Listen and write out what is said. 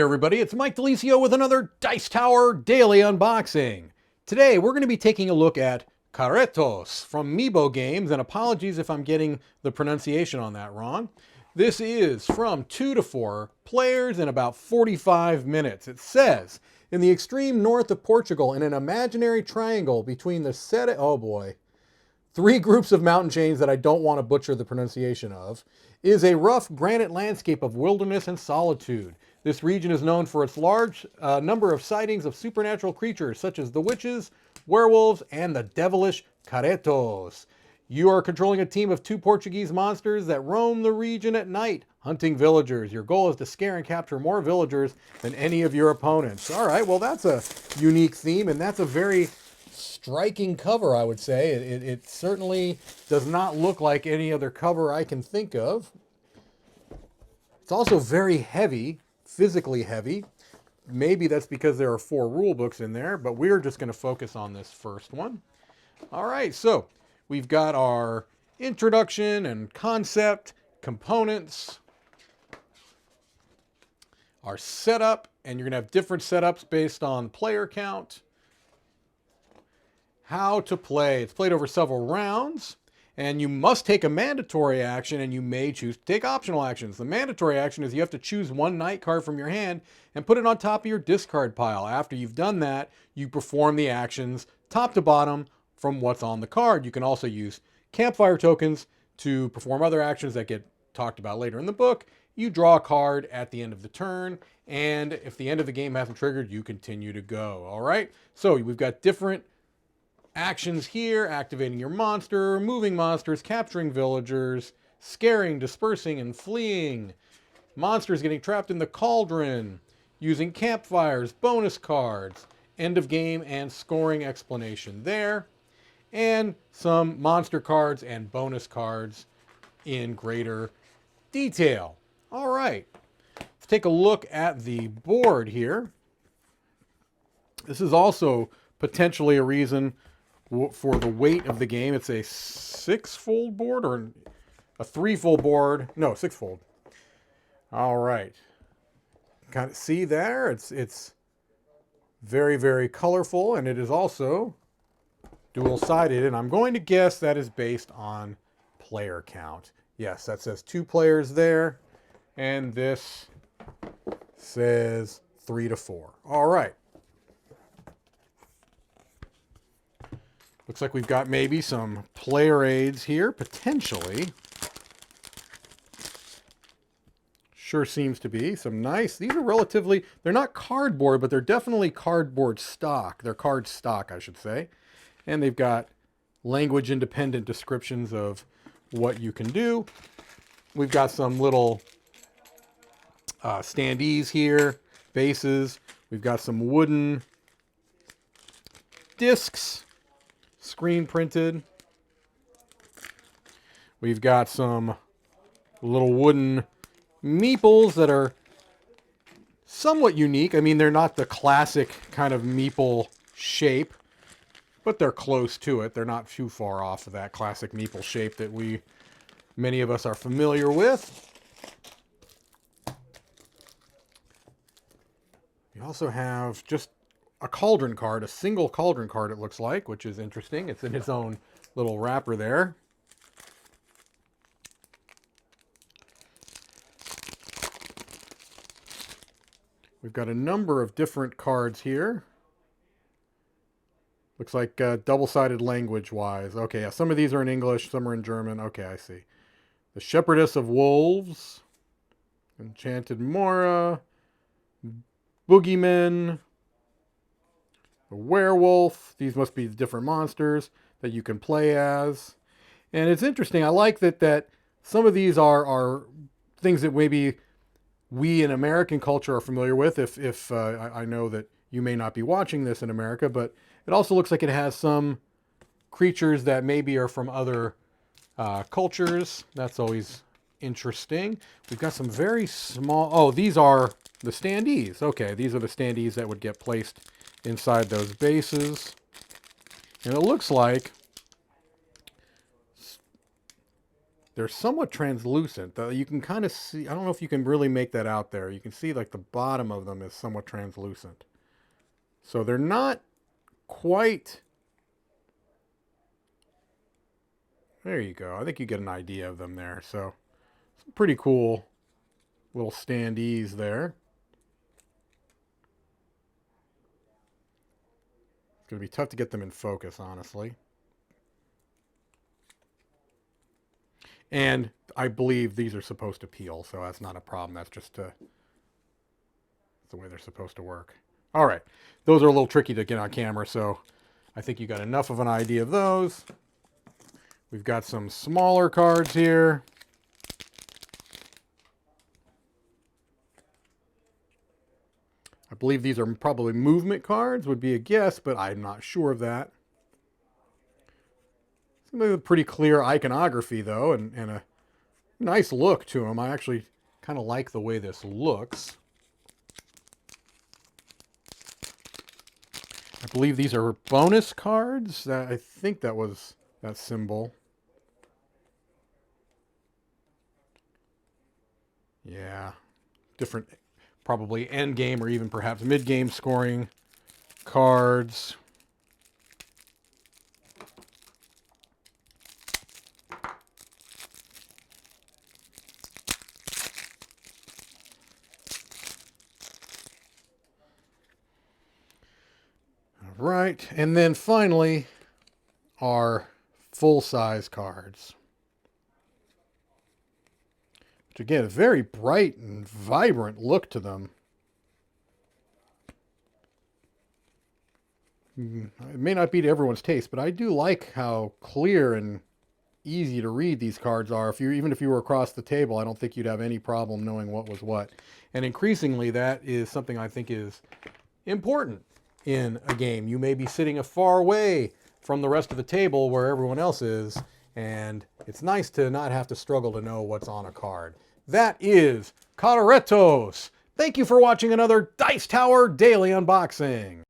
there, everybody. It's Mike Delisio with another Dice Tower Daily Unboxing. Today, we're going to be taking a look at Caretos from Meebo Games, and apologies if I'm getting the pronunciation on that wrong. This is from 2 to 4 players in about 45 minutes. It says, in the extreme north of Portugal, in an imaginary triangle between the three groups of mountain chains that I don't want to butcher the pronunciation of, is a rough granite landscape of wilderness and solitude. This region is known for its large number of sightings of supernatural creatures such as the witches, werewolves, and the devilish Caretos. You are controlling a team of 2 Portuguese monsters that roam the region at night, hunting villagers. Your goal is to scare and capture more villagers than any of your opponents. All right, well, that's a unique theme, and that's a very striking cover, I would say. It certainly does not look like any other cover I can think of. It's also very heavy, physically heavy. Maybe that's because there are 4 rule books in there, but we're just going to focus on this first one. All right, so we've got our introduction and concept, components, our setup, and you're going to have different setups based on player count. How to play. It's played over several rounds, and you must take a mandatory action, and you may choose to take optional actions. The mandatory action is you have to choose 1 night card from your hand and put it on top of your discard pile. After you've done that, you perform the actions top to bottom from what's on the card. You can also use campfire tokens to perform other actions that get talked about later in the book. You draw a card at the end of the turn, and if the end of the game hasn't triggered, you continue to go. All right, so we've got different actions here: activating your monster, moving monsters, capturing villagers, scaring, dispersing, and fleeing. Monsters getting trapped in the cauldron, using campfires, bonus cards, end of game and scoring explanation there, and some monster cards and bonus cards in greater detail. All right, let's take a look at the board here. This is also potentially a reason for the weight of the game. It's a 6-fold board or a 3-fold board. No, 6-fold. All right. Kind of see there? It's very, very colorful, and it is also dual-sided, and I'm going to guess that is based on player count. Yes, that says 2 players there, and this says 3 to 4. All right. Looks like we've got maybe some player aids here, potentially. Sure seems to be some nice. These are relatively, they're not cardboard, but they're definitely cardboard stock. They're card stock, I should say. And they've got language independent descriptions of what you can do. We've got some little standees here, bases. We've got some wooden discs, screen printed. We've got some little wooden meeples that are somewhat unique. I mean, they're not the classic kind of meeple shape, but they're close to it. They're not too far off of that classic meeple shape that many of us are familiar with. We also have just a cauldron card, a single cauldron card it looks like, which is interesting. It's in its own little wrapper there. We've got a number of different cards here. Looks like double-sided language-wise. Okay, yeah, some of these are in English, some are in German. Okay, I see. The Shepherdess of Wolves, Enchanted Mora, Boogeyman, a werewolf. These must be the different monsters that you can play as. And it's interesting. I like that some of these are things that maybe we in American culture are familiar with. If I know that you may not be watching this in America, but it also looks like it has some creatures that maybe are from other cultures. That's always interesting. We've got some very small... Oh, these are the standees. Okay, these are the standees that would get placed inside those bases. And it looks like they're somewhat translucent. You can kind of see, I don't know if you can really make that out there. You can see like the bottom of them is somewhat translucent. So they're not quite, there you go. I think you get an idea of them there. So some pretty cool little standees there. It's going to be tough to get them in focus, honestly. And I believe these are supposed to peel, so that's not a problem. That's just the way they're supposed to work. All right, those are a little tricky to get on camera, so I think you got enough of an idea of those. We've got some smaller cards here. I believe these are probably movement cards, would be a guess, but I'm not sure of that. Some pretty clear iconography, though, and a nice look to them. I actually kind of like the way this looks. I believe these are bonus cards. I think that was that symbol. Yeah, different, probably end game or even perhaps mid game scoring cards. All right, and then finally our full-size cards. Which again, a very bright and vibrant look to them. It may not be to everyone's taste, but I do like how clear and easy to read these cards are. Even if you were across the table, I don't think you'd have any problem knowing what was what. And increasingly, that is something I think is important in a game. You may be sitting a far away from the rest of the table where everyone else is, and it's nice to not have to struggle to know what's on a card. That is Caretos. Thank you for watching another Dice Tower Daily Unboxing.